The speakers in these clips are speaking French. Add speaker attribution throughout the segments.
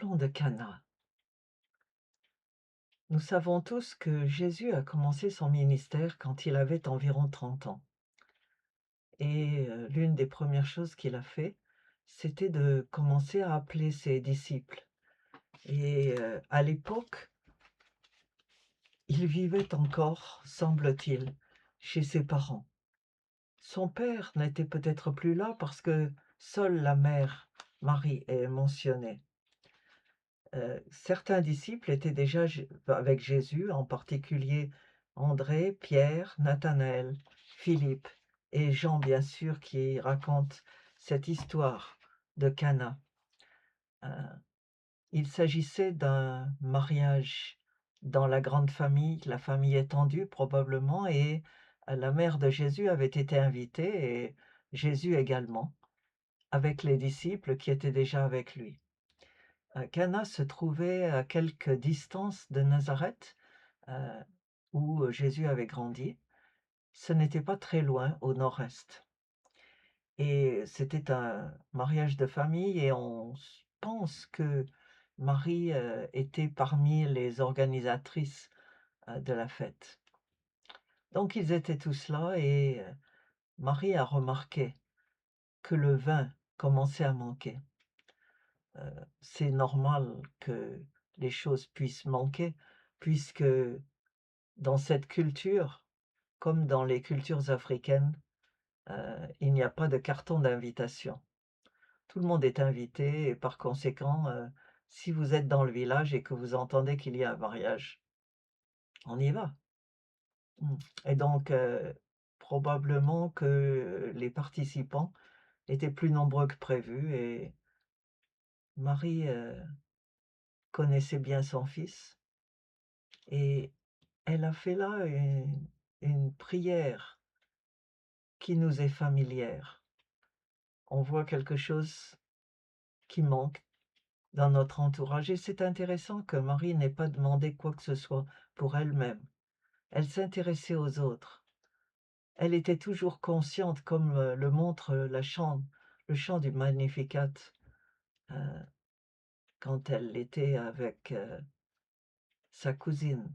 Speaker 1: Parlons de Cana. Nous savons tous que Jésus a commencé son ministère quand il avait environ 30 ans. Et l'une des premières choses qu'il a fait, c'était de commencer à appeler ses disciples. Et à l'époque, il vivait encore, semble-t-il, chez ses parents. Son père n'était peut-être plus là parce que seule la mère, Marie, est mentionnée. Certains disciples étaient déjà avec Jésus, en particulier André, Pierre, Nathanaël, Philippe et Jean, bien sûr, qui racontent cette histoire de Cana. Euh, il s'agissait d'un mariage dans la grande famille, la famille étendue probablement, et la mère de Jésus avait été invitée, et Jésus également, avec les disciples qui étaient déjà avec lui. Cana se trouvait à quelque distance de Nazareth, heu, où Jésus avait grandi. Ce n'était pas très loin au nord-est, et c'était un mariage de famille, et on pense que Marie, était parmi les organisatrices, de la fête. Donc ils étaient tous là, et Marie a remarqué que le vin commençait à manquer. C'est normal que les choses puissent manquer, puisque dans cette culture, comme dans les cultures africaines, il n'y a pas de carton d'invitation. Tout le monde est invité, et par conséquent, si vous êtes dans le village et que vous entendez qu'il y a un mariage, on y va. Mmh. Et donc probablement que les participants étaient plus nombreux que prévu, et Marie, connaissait bien son fils, et elle a fait là une prière qui nous est familière. On voit quelque chose qui manque dans notre entourage, et c'est intéressant que Marie n'ait pas demandé quoi que ce soit pour elle-même. Elle s'intéressait aux autres. Elle était toujours consciente, comme le montre le chant du Magnificat, euh, quand elle était avec sa cousine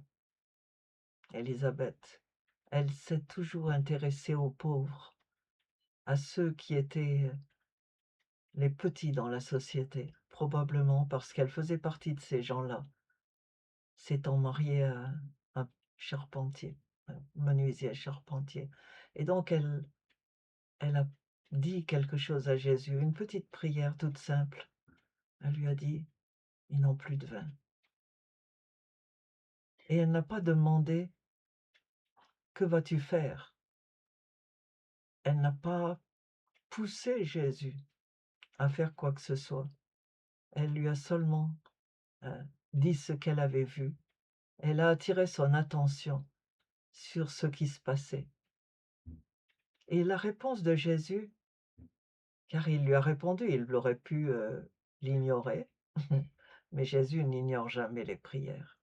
Speaker 1: Élisabeth. Elle s'est toujours intéressée aux pauvres, à ceux qui étaient les petits dans la société, probablement parce qu'elle faisait partie de ces gens-là, s'étant mariée à un charpentier, un menuisier charpentier. Et donc elle a dit quelque chose à Jésus, une petite prière toute simple. Elle lui a dit: «Ils n'ont plus de vin». Et elle n'a pas demandé: «Que vas-tu faire?» Elle n'a pas poussé Jésus à faire quoi que ce soit. Elle lui a seulement dit ce qu'elle avait vu. Elle a attiré son attention sur ce qui se passait. Et la réponse de Jésus, car il lui a répondu, il aurait pu l'ignorer, mais Jésus n'ignore jamais les prières.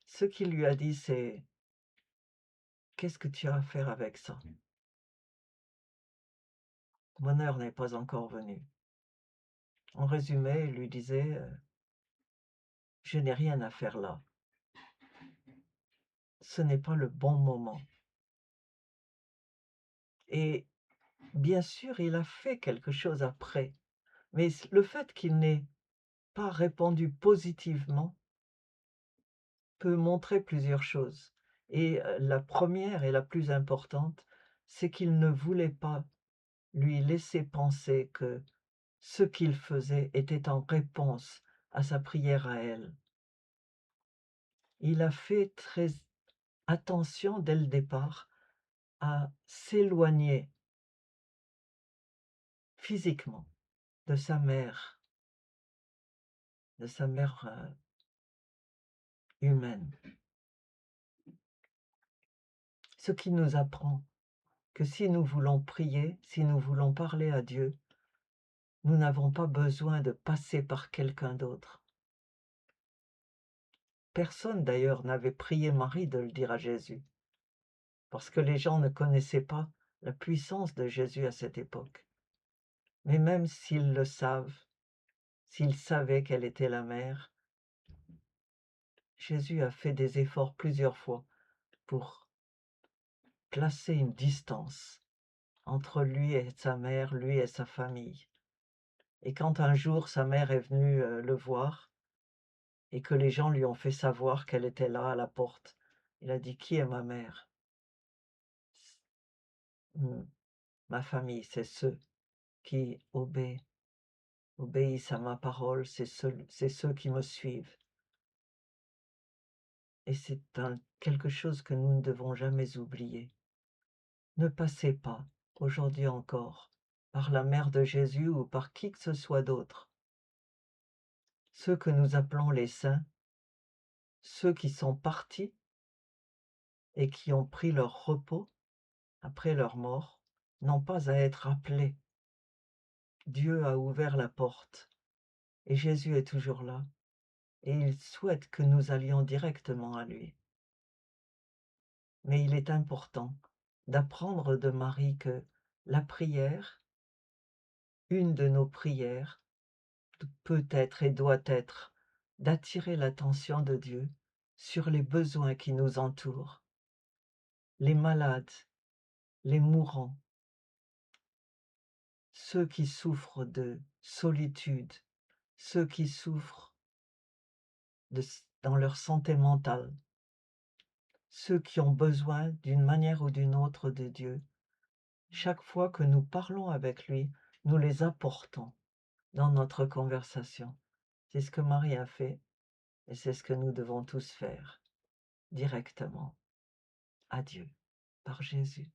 Speaker 1: Ce qu'il lui a dit, c'est: «Qu'est-ce que tu as à faire avec ça? Mon heure n'est pas encore venue». En résumé, il lui disait: «Je n'ai rien à faire là. Ce n'est pas le bon moment». Et bien sûr, il a fait quelque chose après, mais le fait qu'il n'ait pas répondu positivement peut montrer plusieurs choses, et la première et la plus importante, c'est qu'il ne voulait pas lui laisser penser que ce qu'il faisait était en réponse à sa prière à elle. Il a fait très attention dès le départ à s'éloigner physiquement de sa mère, humaine. Ce qui nous apprend que si nous voulons prier, si nous voulons parler à Dieu, nous n'avons pas besoin de passer par quelqu'un d'autre. Personne d'ailleurs n'avait prié Marie de le dire à Jésus, parce que les gens ne connaissaient pas la puissance de Jésus à cette époque. Mais même s'ils le savent, s'il savait quelle était la mère. Jésus a fait des efforts plusieurs fois pour placer une distance entre lui et sa mère, lui et sa famille. Et quand un jour sa mère est venue, le voir et que les gens lui ont fait savoir qu'elle était là à la porte, il a dit: «Qui est ma mère?» «Mmh, ma famille, c'est ceux qui obéissent à ma parole, c'est ceux qui me suivent». Et c'est quelque chose que nous ne devons jamais oublier. Ne passez pas, aujourd'hui encore, par la mère de Jésus ou par qui que ce soit d'autre. Ceux que nous appelons les saints, ceux qui sont partis et qui ont pris leur repos après leur mort, n'ont pas à être appelés. Dieu a ouvert la porte et Jésus est toujours là et il souhaite que nous allions directement à lui. Mais il est important d'apprendre de Marie que la prière, une de nos prières, peut être et doit être d'attirer l'attention de Dieu sur les besoins qui nous entourent, les malades, les mourants, ceux qui souffrent de solitude, ceux qui souffrent dans leur santé mentale, ceux qui ont besoin d'une manière ou d'une autre de Dieu. Chaque fois que nous parlons avec lui, nous les apportons dans notre conversation. C'est ce que Marie a fait et c'est ce que nous devons tous faire directement à Dieu par Jésus.